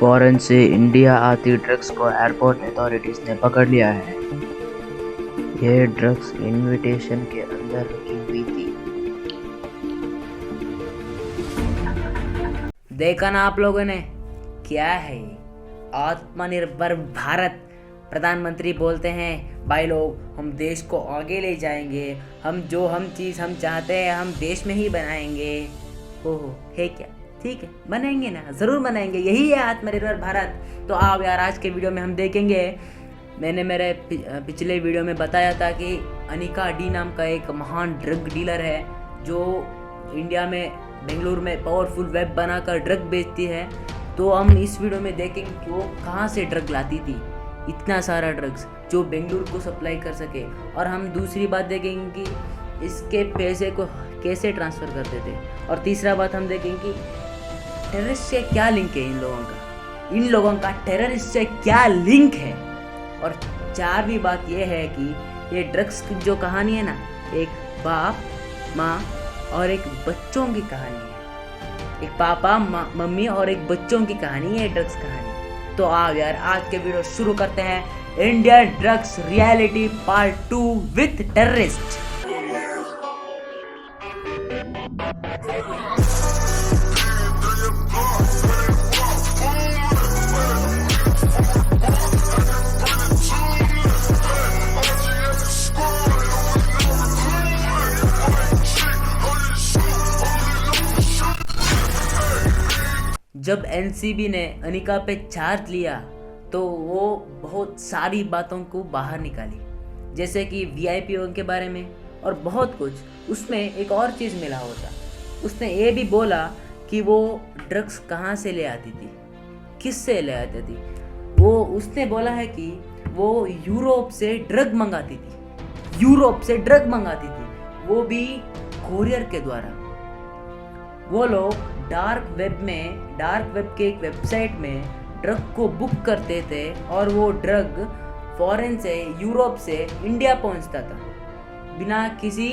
Foreign से India आती drugs को एयरपोर्ट अथॉरिटीज ने पकड़ लिया है। यह ड्रग्स इनविटेशन के अंदर रखी हुई थी। देखा ना आप लोगों ने, क्या है ये? आत्मनिर्भर भारत। प्रधानमंत्री बोलते हैं भाई लोग हम देश को आगे ले जाएंगे, हम चीज़ हम चाहते हैं हम देश में ही बनाएंगे। ओहो, है क्या? ठीक है, बनाएंगे ना, ज़रूर बनाएंगे, यही है आत्मनिर्भर भारत। तो आओ यार, आज के वीडियो में हम देखेंगे। मैंने मेरे पिछले वीडियो में बताया था कि अनिका डी नाम का एक महान ड्रग डीलर है जो इंडिया में बेंगलुरु में पावरफुल वेब बनाकर ड्रग बेचती है। तो हम इस वीडियो में देखेंगे कि वो कहाँ से ड्रग लाती थी, इतना सारा ड्रग्स जो बेंगलुरु को सप्लाई कर सके। और हम दूसरी बात देखेंगे कि इसके पैसे को कैसे ट्रांसफ़र करते थे। और तीसरा बात हम देखेंगे कि टेररिस्ट से क्या लिंक है इन लोगों का टेररिस्ट से क्या लिंक है। और चारवीं बात यह है कि ये ड्रग्स की जो कहानी है ना, एक बाप माँ और एक बच्चों की कहानी है। एक पापा मम्मी और एक बच्चों की कहानी है, ड्रग्स कहानी। तो आओ यार, आज के वीडियो शुरू करते हैं। India drugs reality part 2 with terrorist. जब एनसीबी ने अनिका पे चार्ज लिया तो वो बहुत सारी बातों को बाहर निकाली, जैसे कि वीआईपीओ के बारे में और बहुत कुछ। उसमें एक और चीज़ मिला होता। उसने ये भी बोला कि वो ड्रग्स कहाँ से ले आती थी, किस से ले आती थी। वो उसने बोला है कि वो यूरोप से ड्रग मंगाती थी, वो भी कोरियर के द्वारा। वो लोग डार्क वेब के एक वेबसाइट में ड्रग को बुक करते थे और वो ड्रग फॉरेन से यूरोप से इंडिया पहुंचता था बिना किसी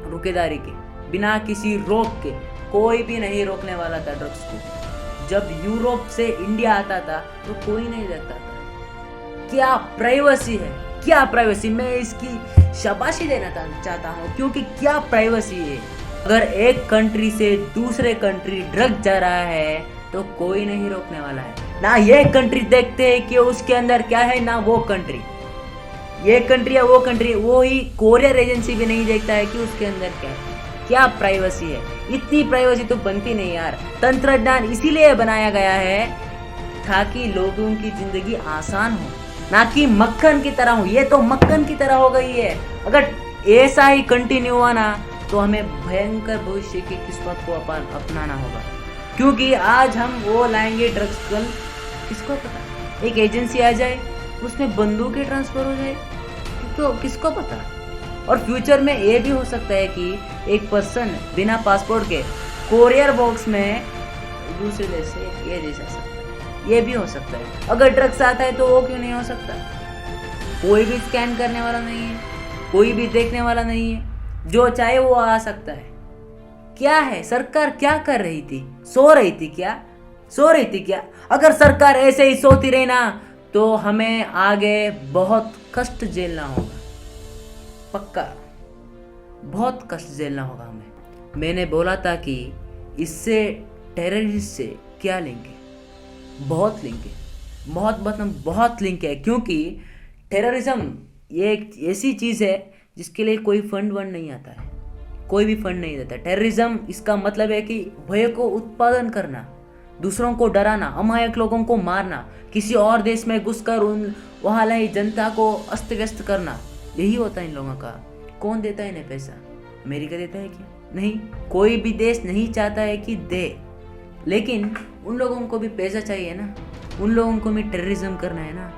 रुकेदारी के, बिना किसी रोक के। कोई भी नहीं रोकने वाला था ड्रग्स को। जब यूरोप से इंडिया आता था तो कोई नहीं देखता था। क्या प्राइवेसी है, क्या प्राइवेसी। मैं इसकी शाबाशी देना चाहता हूँ, क्योंकि क्या प्राइवेसी है। अगर एक कंट्री से दूसरे कंट्री ड्रग जा रहा है तो कोई नहीं रोकने वाला है। ना ये कंट्री देखते हैं कि उसके अंदर क्या है, ना वो कंट्री, ये कंट्री या वो कंट्री, वो ही कोरियर एजेंसी भी नहीं देखता है कि उसके अंदर क्या है। क्या प्राइवेसी है। इतनी प्राइवेसी तो बनती नहीं यार। तंत्रज्ञान इसीलिए बनाया गया है ताकि लोगों की जिंदगी आसान हो, ना कि मक्खन की तरह हो। ये तो मक्खन की तरह हो गई है। अगर ऐसा ही कंटिन्यू हुआ ना तो हमें भयंकर भविष्य की किस्मत को अपनाना होगा। क्योंकि आज हम वो लाएंगे ड्रग्स, कल किसको पता एक एजेंसी आ जाए उसमें बंदूकें ट्रांसफर हो जाए, तो किसको पता। और फ्यूचर में ये भी हो सकता है कि एक पर्सन बिना पासपोर्ट के कोरियर बॉक्स में दूसरे देश से ये देश आ सकता है। ये भी हो सकता है। अगर ड्रग्स आता है तो वो क्यों नहीं हो सकता। कोई भी स्कैन करने वाला नहीं है, कोई भी देखने वाला नहीं है, जो चाहे वो आ सकता है। क्या है, सरकार क्या कर रही थी? सो रही थी क्या? अगर सरकार ऐसे ही सोती रही ना तो हमें आगे बहुत कष्ट झेलना होगा, पक्का बहुत कष्ट झेलना होगा हमें। मैंने बोला था कि इससे टेररिस्ट से क्या लिंक है। बहुत लिंक है, बहुत लिंक है। क्योंकि टेररिज्म ये एक ऐसी चीज़ है जिसके लिए कोई फंड नहीं आता है, कोई भी फंड नहीं देता। टेररिज्म इसका मतलब है कि भय को उत्पादन करना, दूसरों को डराना, अमायक लोगों को मारना, किसी और देश में घुसकर वहाँ लाई जनता को अस्त व्यस्त करना। यही होता है इन लोगों का। कौन देता है इन्हें पैसा? अमेरिका देता है क्या? नहीं, कोई भी देश नहीं चाहता है कि दे, लेकिन उन लोगों को भी पैसा चाहिए ना, उन लोगों को भी टेररिज्म करना है ना,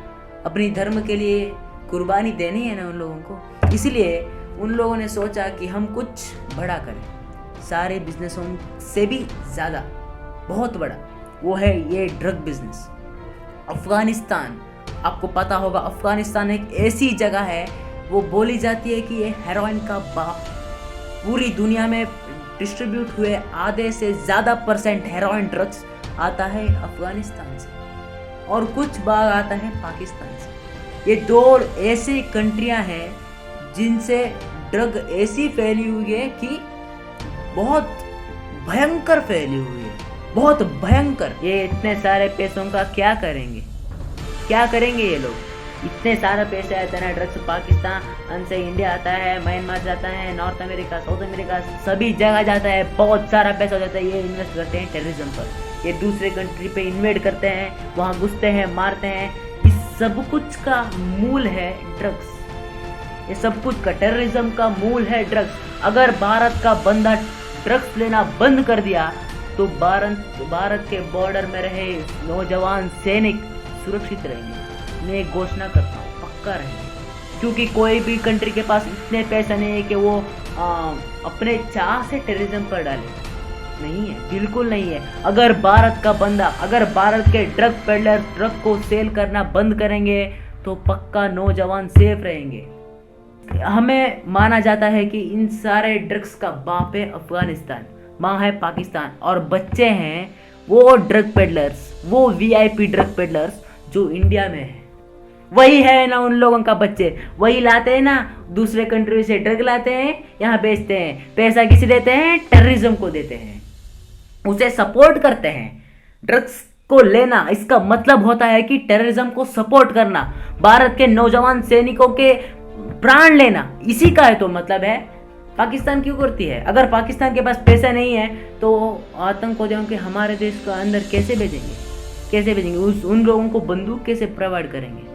अपनी धर्म के लिए कुर्बानी देनी है ना उन लोगों को। इसलिए उन लोगों ने सोचा कि हम कुछ बड़ा करें, सारे बिजनेसों से भी ज़्यादा, बहुत बड़ा। वो है ये ड्रग बिजनेस। अफगानिस्तान, आपको पता होगा अफगानिस्तान एक ऐसी जगह है, वो बोली जाती है कि ये हेरोइन का बाप। पूरी दुनिया में डिस्ट्रीब्यूट हुए आधे से ज़्यादा % हेरोइन ड्रग्स आता है अफगानिस्तान से और कुछ भाग आता है पाकिस्तान से। ये दो ऐसी कंट्रियां हैं जिनसे ड्रग ऐसी फैली हुई है कि बहुत भयंकर फैली हुई है, बहुत भयंकर। ये इतने सारे पैसों का क्या करेंगे, क्या करेंगे ये लोग? इतने सारा पैसे आता है ना, ड्रग्स पाकिस्तान से इंडिया आता है, म्यांमार जाता है, नॉर्थ अमेरिका, साउथ अमेरिका, सभी जगह जाता है, बहुत सारा पैसा हो जाता है। ये इन्वेस्ट करते हैं टेररिज्म पर, ये दूसरे कंट्री पे इन्वेस्ट करते हैं, वहाँ घुसते हैं, मारते हैं। इस सब कुछ का मूल है ड्रग्स, ये सब कुछ का टेररिज्म का मूल है ड्रग्स। अगर भारत का बंदा ड्रग्स लेना बंद कर दिया तो भारत के बॉर्डर में रहे नौजवान सैनिक सुरक्षित रहेंगे। मैं एक घोषणा करता हूँ, पक्का रहेंगे, क्योंकि कोई भी कंट्री के पास इतने पैसा नहीं है कि वो अपने चाह से टेररिज्म पर डाले, नहीं है, बिल्कुल नहीं है। अगर भारत का बंदा, अगर भारत के ड्रग पेडलर ड्रग को सेल करना बंद करेंगे तो पक्का नौजवान सेफ रहेंगे। हमें माना जाता है कि इन सारे ड्रग्स का बाप है अफगानिस्तान, माँ है पाकिस्तान, और बच्चे हैं वो ड्रग पेडलर्स, वो वीआईपी ड्रग पेडलर्स जो इंडिया में है। वही है ना उन लोगों का बच्चे, वही लाते हैं ना दूसरे कंट्री से ड्रग लाते हैं, यहाँ बेचते हैं। पैसा किसे देते हैं? टेररिज्म को देते हैं, उसे सपोर्ट करते हैं। ड्रग्स को लेना इसका मतलब होता है कि टेररिज्म को सपोर्ट करना, भारत के नौजवान सैनिकों के प्राण लेना, इसी का है तो मतलब है। पाकिस्तान क्यों करती है? अगर पाकिस्तान के पास पैसा नहीं है तो आतंकवादियों के हमारे देश के अंदर कैसे भेजेंगे, कैसे भेजेंगे? उन लोगों को बंदूक कैसे प्रोवाइड करेंगे?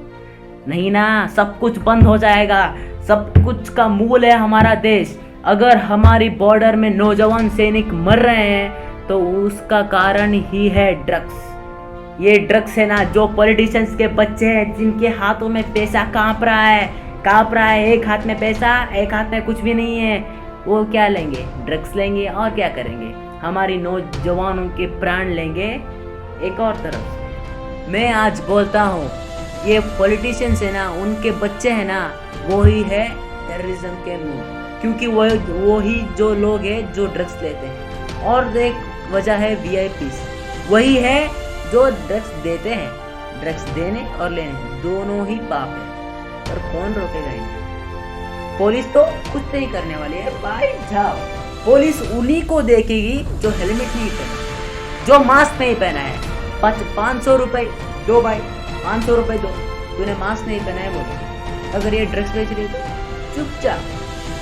नहीं ना, सब कुछ बंद हो जाएगा। सब कुछ का मूल है हमारा देश। अगर हमारी बॉर्डर में नौजवान सैनिक मर रहे हैं तो उसका कारण ही है ड्रग्स। ये ड्रग्स है ना, जो पॉलिटिशियंस के बच्चे हैं जिनके हाथों में पैसा कांप रहा है, एक हाथ में पैसा, एक हाथ में कुछ भी नहीं है, वो क्या लेंगे? ड्रग्स लेंगे और क्या करेंगे? हमारी नौजवानों के प्राण लेंगे। एक और तरफ मैं आज बोलता हूँ, ये पॉलिटिशियंस है ना, उनके बच्चे हैं ना, वो ही है टेररिज्म के मूल, क्योंकि वो ही जो लोग हैं जो ड्रग्स लेते हैं। और एक वजह है वीआईपीस, वही है जो ड्रग्स देते हैं। ड्रग्स देने और लेने दोनों ही पाप है, पर कौन रोकेगा इन्हें? पुलिस तो कुछ नहीं करने वाली है भाई, जाओ। पुलिस उन्हीं को देखेगी जो हेलमेट नहीं पहना, जो मास्क नहीं पहना है। 500 रुपए दो भाई, 500 रुपए दो, तूने मास्क नहीं पहना है बोलो। अगर ये ड्रग्स बेच रही तो चुपचाप,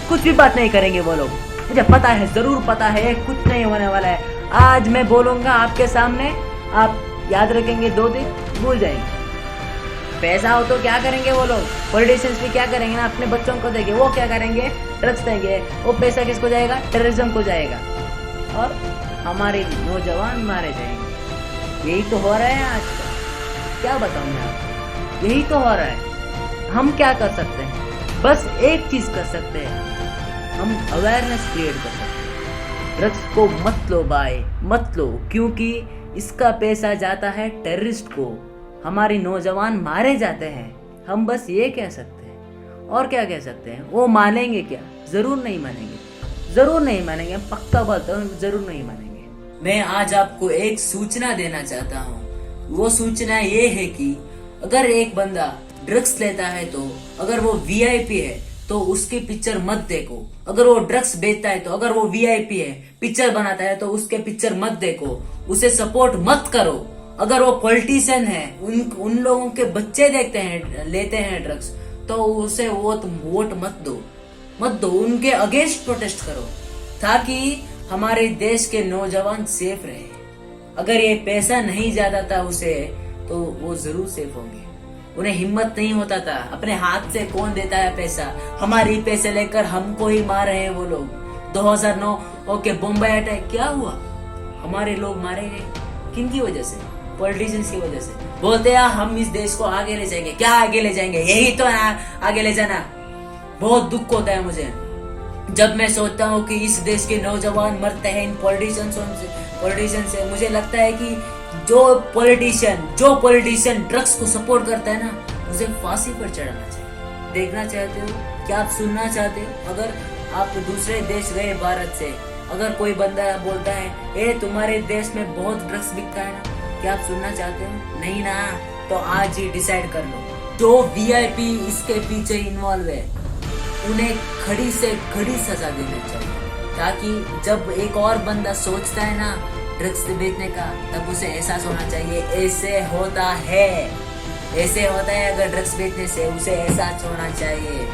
कुछ भी बात नहीं करेंगे वो लोग। मुझे पता है, जरूर पता है, कुछ नहीं होने वाला है। आज मैं बोलूंगा आपके सामने, आप याद रखेंगे, 2 दिन भूल जाएंगे। पैसा हो तो क्या करेंगे वो लोग? पॉलिटिशियंस भी क्या करेंगे ना, अपने बच्चों को देंगे, वो क्या करेंगे? ड्रग्स देंगे। वो पैसा किसको जाएगा? टेररिज्म को जाएगा, और हमारे नौजवान मारे जाएंगे। यही तो हो रहा है आज का, क्या बताऊं मैं आपको, यही तो हो रहा है। हम क्या कर सकते हैं? बस एक चीज कर सकते हैं, हम अवेयरनेस क्रिएट कर सकते हैं। ड्रग्स को मत लो भाई, मत लो, क्योंकि इसका पैसा जाता है टेररिस्ट को, हमारे नौजवान मारे जाते हैं। हम बस ये कह सकते हैं, और क्या कह सकते हैं? वो मानेंगे क्या? जरूर नहीं मानेंगे, जरूर नहीं मानेंगे, पक्का बोलता हूँ, जरूर नहीं मानेंगे। मैं आज आपको एक सूचना देना चाहता हूँ। वो सूचना ये है कि अगर एक बंदा ड्रग्स लेता है तो, अगर वो वीआईपी है तो उसकी पिक्चर मत देखो। अगर वो ड्रग्स बेचता है तो, अगर वो वीआईपी है, पिक्चर बनाता है तो उसके पिक्चर मत देखो, उसे सपोर्ट मत करो। अगर वो पॉलिटिशियन है, उन लोगों के बच्चे देखते हैं, लेते हैं ड्रग्स, तो उसे वोट मत दो, उनके अगेंस्ट प्रोटेस्ट करो, ताकि हमारे देश के नौजवान सेफ रहे। अगर ये पैसा नहीं जाता था उसे, तो वो जरूर सेफ होंगे। उन्हें हिम्मत नहीं होता था, अपने हाथ से कौन देता है पैसा, हमारी पैसे लेकर हमको ही मार रहे हैं वो लोग। 2009 ओके बम्बई अटैक क्या हुआ? हमारे लोग मारे गए, किनकी वजह से? पॉलिटिशियंस की वजह से। बोलते हैं हम इस देश को आगे ले जाएंगे, क्या आगे ले जाएंगे? यही तो है आगे ले जाना। बहुत दुख होता है मुझे जब मैं सोचता हूँ कि इस देश के नौजवान मरते हैं इन पॉलिटिशियन से। मुझे लगता है कि जो पॉलिटिशियन ड्रग्स को सपोर्ट करता है ना, उसे फांसी पर चढ़ाना चाहिए। देखना चाहते हो? क्या आप सुनना चाहते हो? अगर आप दूसरे देश गए भारत से, अगर कोई बंदा बोलता है ए तुम्हारे देश में बहुत ड्रग्स बिकता है ना, क्या आप सुनना चाहते हो? नहीं ना, तो आज ही डिसाइड कर लो। जो वीआईपी इसके पीछे इन्वॉल्व है उन्हें खड़ी से खड़ी सजा देनी चाहिए, ताकि जब एक और बंदा सोचता है ना ड्रग्स बेचने का, तब उसे एहसास होना चाहिए ऐसे होता है, ऐसे होता है। अगर ड्रग्स बेचने से उसे एहसास होना चाहिए।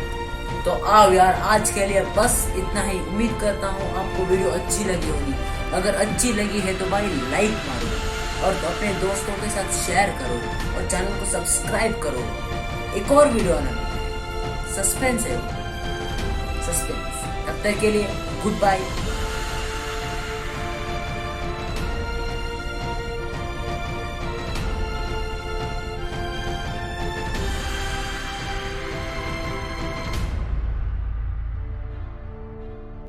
तो आओ यार, आज के लिए बस इतना ही। उम्मीद करता हूँ आपको वीडियो अच्छी लगी होगी। अगर अच्छी लगी है तो भाई लाइक मारो और अपने दोस्तों के साथ शेयर करो और चैनल को सब्सक्राइब करो। एक और वीडियो आना, सस्पेंस है, सस्पेंस। तब तक के लिए गुड बाय।